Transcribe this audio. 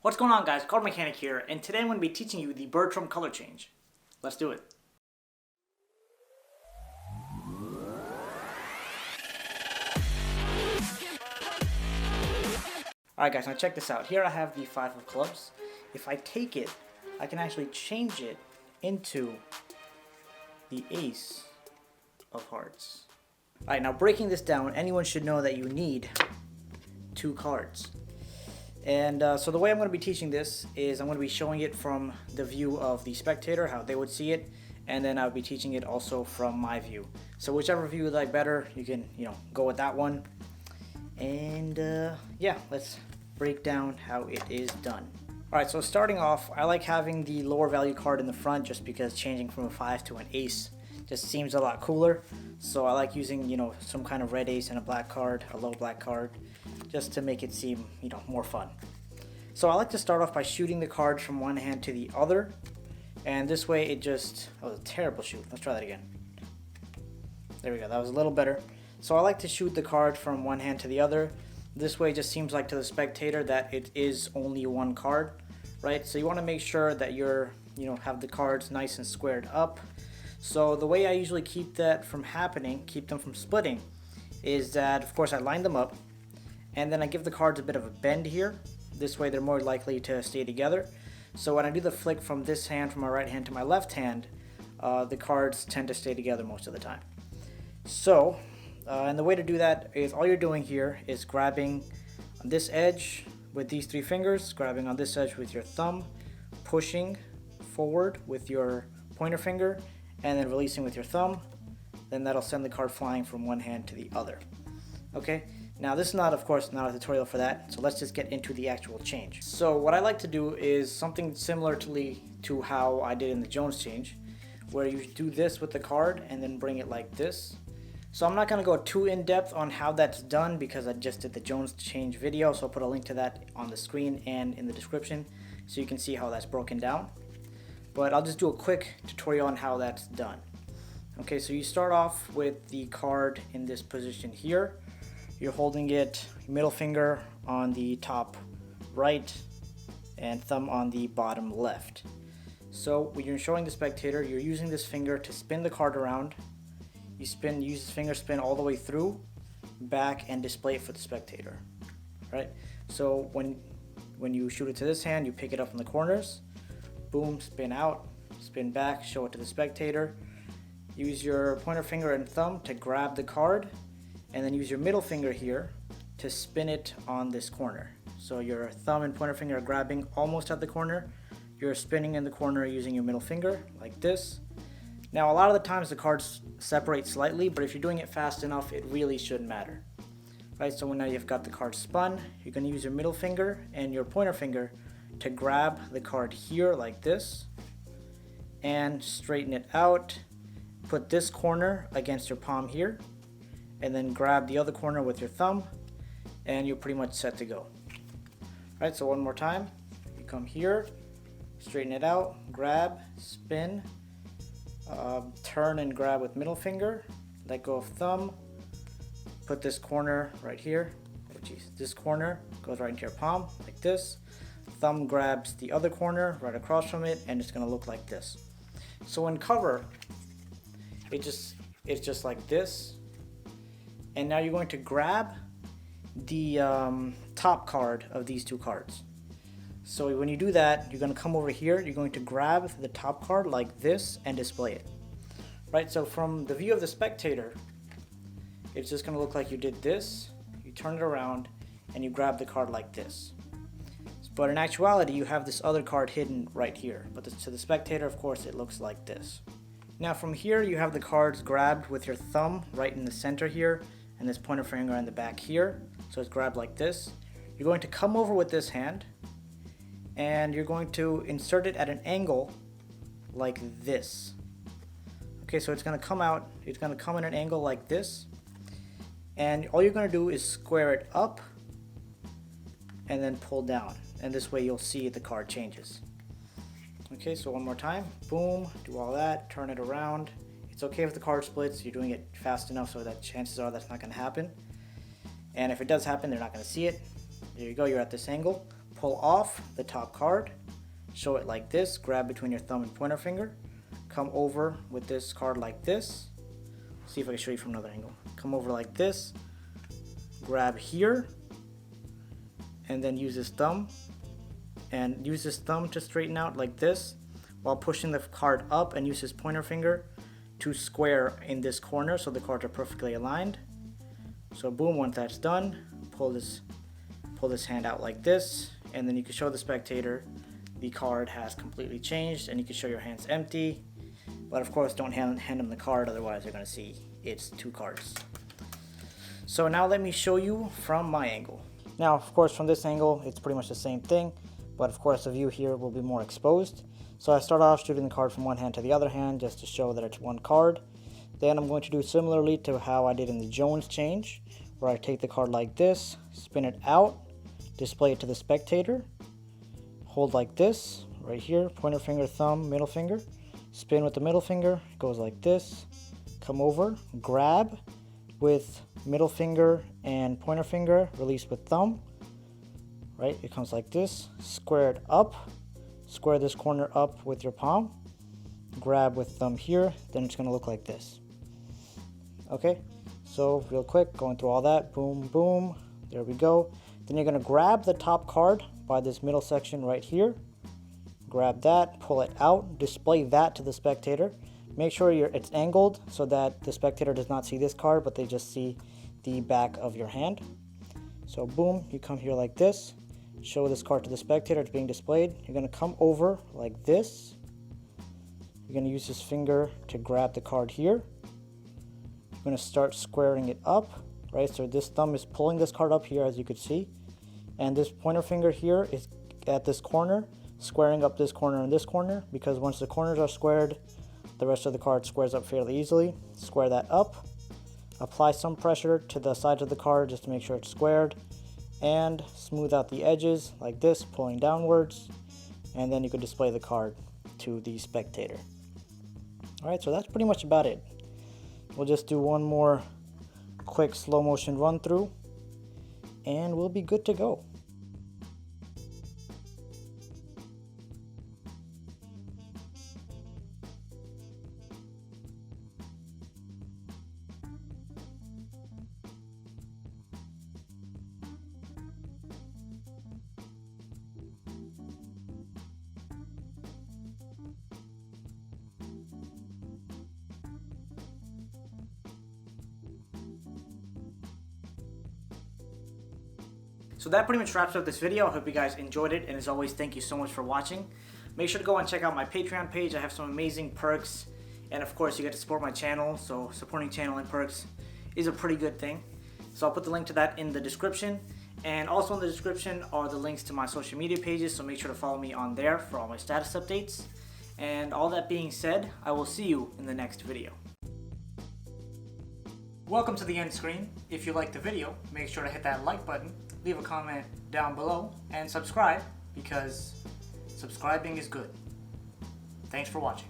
What's going on, guys? CardMechanic here, and today I'm going to be teaching you the Bertram color change. Let's do it. Alright guys, now check this out. Here I have the 5 of clubs. If I take it, I can actually change it into the ace of hearts. Alright, now breaking this down, anyone should know that you need 2 cards. And so the way I'm going to be teaching this is I'm going to be showing it from the view of the spectator, how they would see it, and then I'll be teaching it also from my view. So whichever view you like better, you can, go with that one. And yeah, let's break down how it is done. Alright, so starting off, I like having the lower value card in the front just because changing from a 5 to an ace just seems a lot cooler. So I like using, some kind of red ace and a black card, a low black card, just to make it seem, more fun. So I like to start off by shooting the cards from one hand to the other, and this way it just, that was a terrible shoot. Let's try that again. There we go, that was a little better. So I like to shoot the card from one hand to the other. This way it just seems like to the spectator that it is only one card, right? So you want to make sure that you're, have the cards nice and squared up. So the way I usually keep that from happening, keep them from splitting, is that of course I line them up, and then I give the cards a bit of a bend here. This way they're more likely to stay together. So when I do the flick from this hand, from my right hand to my left hand, the cards tend to stay together most of the time. So, and the way to do that is all you're doing here is grabbing on this edge with these 3 fingers, grabbing on this edge with your thumb, pushing forward with your pointer finger, and then releasing with your thumb. Then that'll send the card flying from one hand to the other. Okay? Now this is not, of course, not a tutorial for that, so let's just get into the actual change. So what I like to do is something similar to how I did in the Jones change, where you do this with the card and then bring it like this. So I'm not going to go too in depth on how that's done because I just did the Jones change video, so I'll put a link to that on the screen and in the description so you can see how that's broken down. But I'll just do a quick tutorial on how that's done. Okay, so you start off with the card in this position here. You're holding it, middle finger on the top right and thumb on the bottom left. So when you're showing the spectator, you're using this finger to spin the card around. You use this finger spin all the way through, back, and display it for the spectator. Right? So when you shoot it to this hand, you pick it up from the corners, boom, spin out, spin back, show it to the spectator. Use your pointer finger and thumb to grab the card, and then use your middle finger here to spin it on this corner. So your thumb and pointer finger are grabbing almost at the corner. You're spinning in the corner using your middle finger like this. Now a lot of the times the cards separate slightly, but if you're doing it fast enough, it really shouldn't matter. Right, so now you've got the card spun, you're going to use your middle finger and your pointer finger to grab the card here like this and straighten it out. Put this corner against your palm here, and then grab the other corner with your thumb, and you're pretty much set to go. Alright, so one more time. You come here, straighten it out, grab, spin, turn and grab with middle finger, let go of thumb, put this corner right here, this corner goes right into your palm like this, thumb grabs the other corner right across from it, and it's going to look like this. So in cover, it's just like this. And now you're going to grab the top card of these 2 cards. So when you do that, you're going to come over here, you're going to grab the top card like this and display it. Right, so from the view of the spectator, it's just going to look like you did this, you turn it around, and you grab the card like this. But in actuality, you have this other card hidden right here. But to the spectator, of course, it looks like this. Now from here, you have the cards grabbed with your thumb right in the center here, and this pointer finger in the back here. So it's grabbed like this. You're going to come over with this hand, and you're going to insert it at an angle like this. Okay, so it's going to come out, it's going to come at an angle like this, and all you're going to do is square it up and then pull down, and this way you'll see the card changes. Okay, so one more time, boom, do all that, turn it around. It's okay if the card splits, you're doing it fast enough so that chances are that's not going to happen. And if it does happen, they're not going to see it. There you go, you're at this angle. pull off the top card, show it like this, grab between your thumb and pointer finger, come over with this card like this. See if I can show you from another angle. Come over like this, grab here, and then use this thumb, and use this thumb to straighten out like this, while pushing the card up, and use his pointer finger to square in this corner so the cards are perfectly aligned. So boom, once that's done, pull this hand out like this, and then you can show the spectator the card has completely changed, and you can show your hands empty. But of course, don't hand them the card, otherwise they're going to see it's 2 cards. So now let me show you from my angle. Now, of course, from this angle, it's pretty much the same thing, but of course the view here will be more exposed. So I start off shooting the card from one hand to the other hand just to show that it's 1 card. Then I'm going to do similarly to how I did in the Jones change, where I take the card like this, spin it out, display it to the spectator, hold like this, right here, pointer finger, thumb, middle finger, spin with the middle finger, it goes like this, come over, grab with middle finger and pointer finger, release with thumb, right, it comes like this, square it up, square this corner up with your palm, grab with thumb here, then it's going to look like this. Okay, so real quick, going through all that, boom, boom, there we go. Then you're going to grab the top card by this middle section right here, grab that, pull it out, display that to the spectator. Make sure it's angled so that the spectator does not see this card, but they just see the back of your hand. So boom, you come here like this, show this card to the spectator, it's being displayed. You're going to come over like this. You're going to use this finger to grab the card here. You're going to start squaring it up, right? So this thumb is pulling this card up here, as you could see. And this pointer finger here is at this corner, squaring up this corner and this corner, because once the corners are squared, the rest of the card squares up fairly easily. Square that up, apply some pressure to the sides of the card just to make sure it's squared, and smooth out the edges like this, pulling downwards, and then you could display the card to the spectator. Alright, so that's pretty much about it. We'll just do one more quick slow motion run through, and we'll be good to go. So that pretty much wraps up this video. I hope you guys enjoyed it, and as always, thank you so much for watching. Make sure to go and check out my Patreon page. I have some amazing perks, and of course you get to support my channel, so supporting channel and perks is a pretty good thing. So I'll put the link to that in the description, and also in the description are the links to my social media pages, so make sure to follow me on there for all my status updates. And all that being said, I will see you in the next video. Welcome to the end screen. If you liked the video, make sure to hit that like button, leave a comment down below, and subscribe, because subscribing is good. Thanks for watching.